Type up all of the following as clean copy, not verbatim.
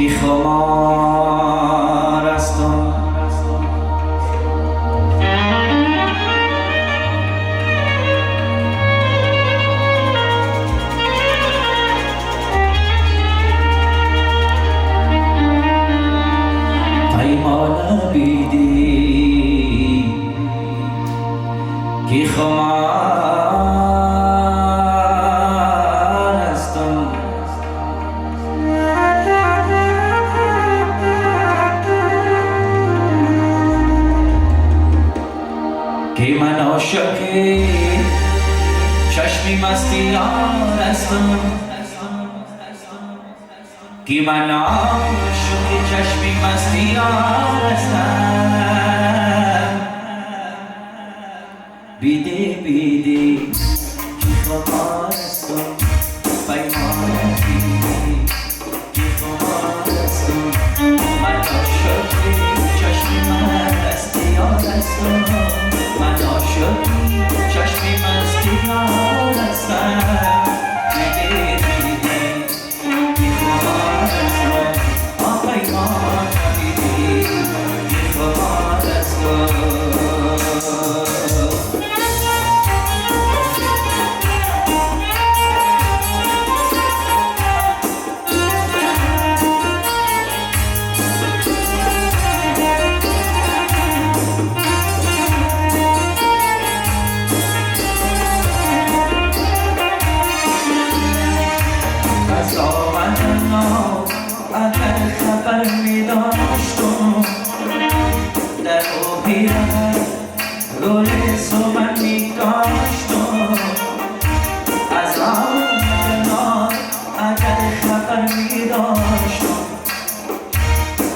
خمار هستم پیمان بیدی که خمار هستم که من عاشق چشمی مستیان هستم که من عاشق چشمی مستیان هستم بیده بیده که خمار هستم پیمان بیده که خمار هستم من عاشق چشمی مستیان هستم من عاشق چشمی مستیان هستم بیده بیده که خمار هستم پیمان بیده که خمار هستم اگر خبر می داشتم در او پیرهن گل سومن می کاشتم از آن اگر خبر می داشتم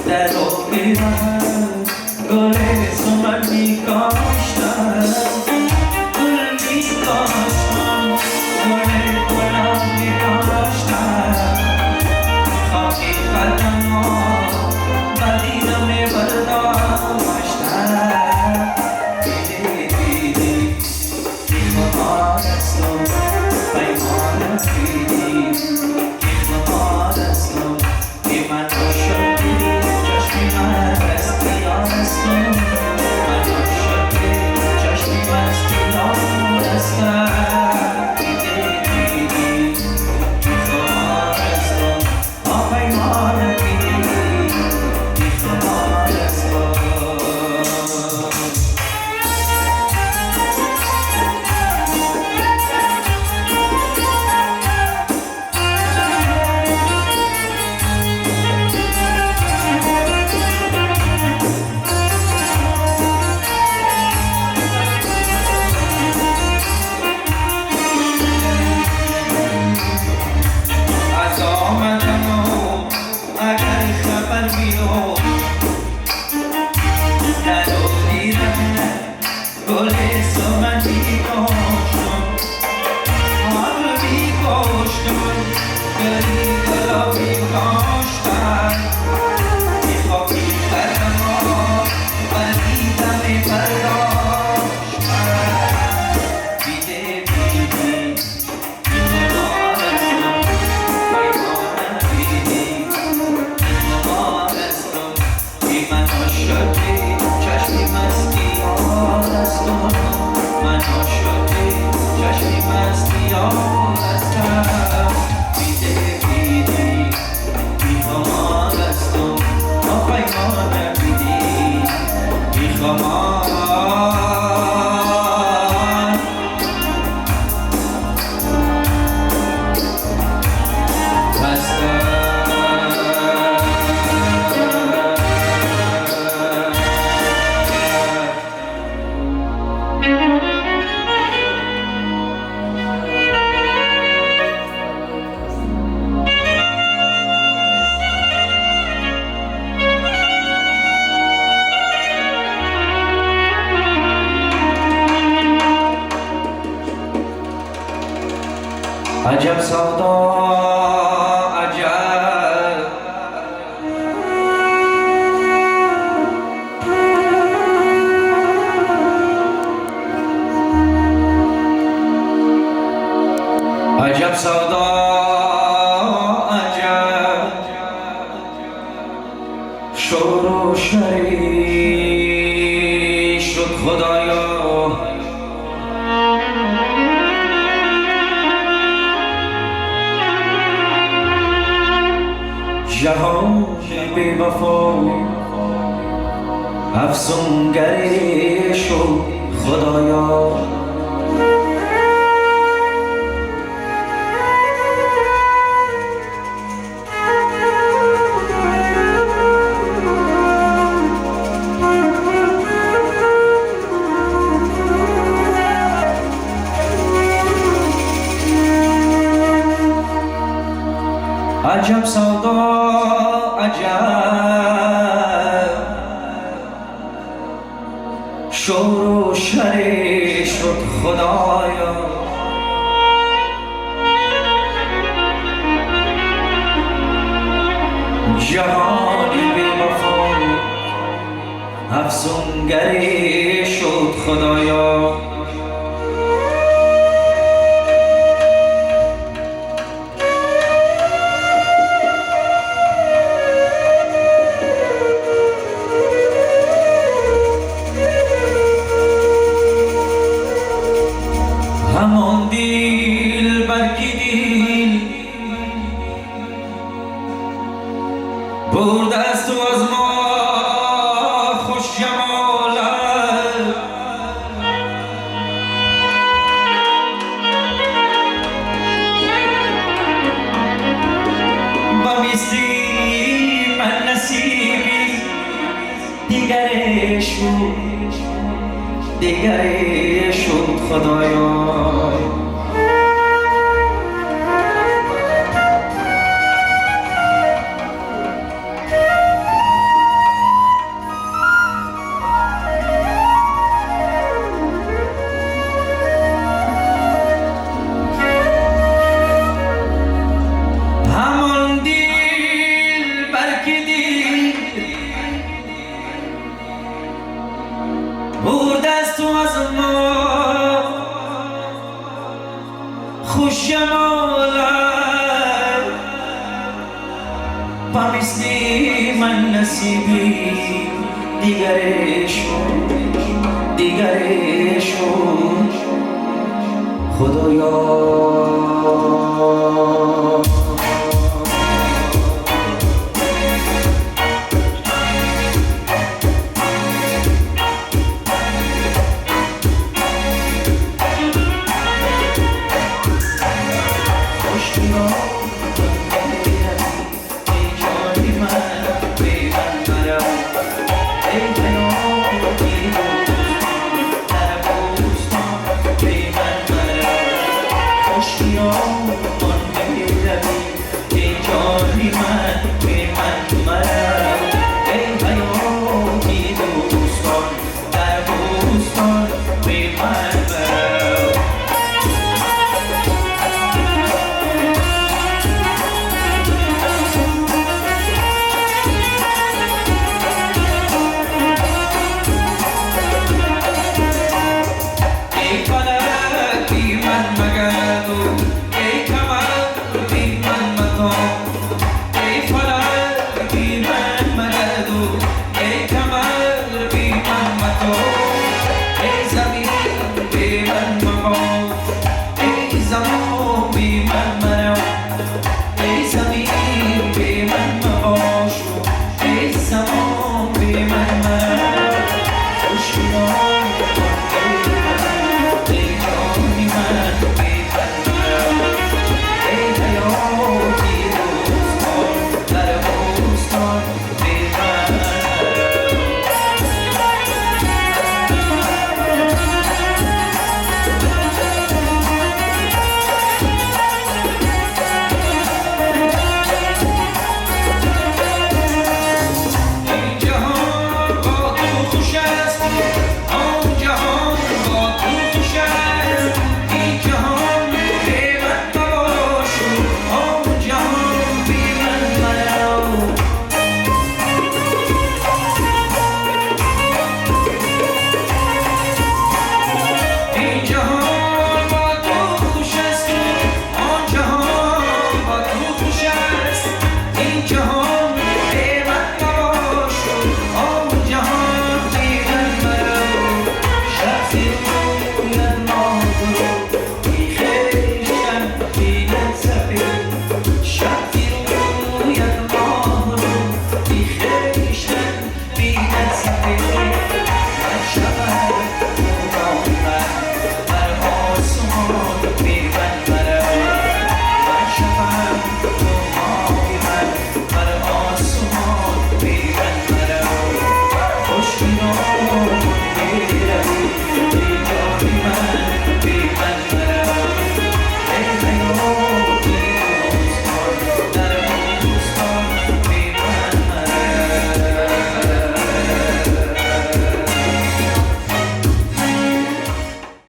در او پیرهن گل سومن می کاشتم گل می کاشتم گل گلاب می کاشتم قدم ها بدیدم برداشتم بیده بیده که خمار هستم پیمان بیده که خمار هستم که من عاشق چشمی مستیان هستم من عاشق چشمی مستیان هستم بیده بیده که خمار هستم پیمان عجب سودا عجب عجب سودا عجب جهان بی وفا افسونگری شو خدایا. عجب سودا عجب شور و شری شد خدایا. جهانی بی وفا افسونگری شد خدایا. همان دیل برکی دیل برده است و از ما خوش جمالت. بمیستی من نصیبی دیگرش شد خدایا. همان دیل برکی دیل برده است و از ما خوش جمالت. پمیستی من نصیبی دیگرش خدایا. جهان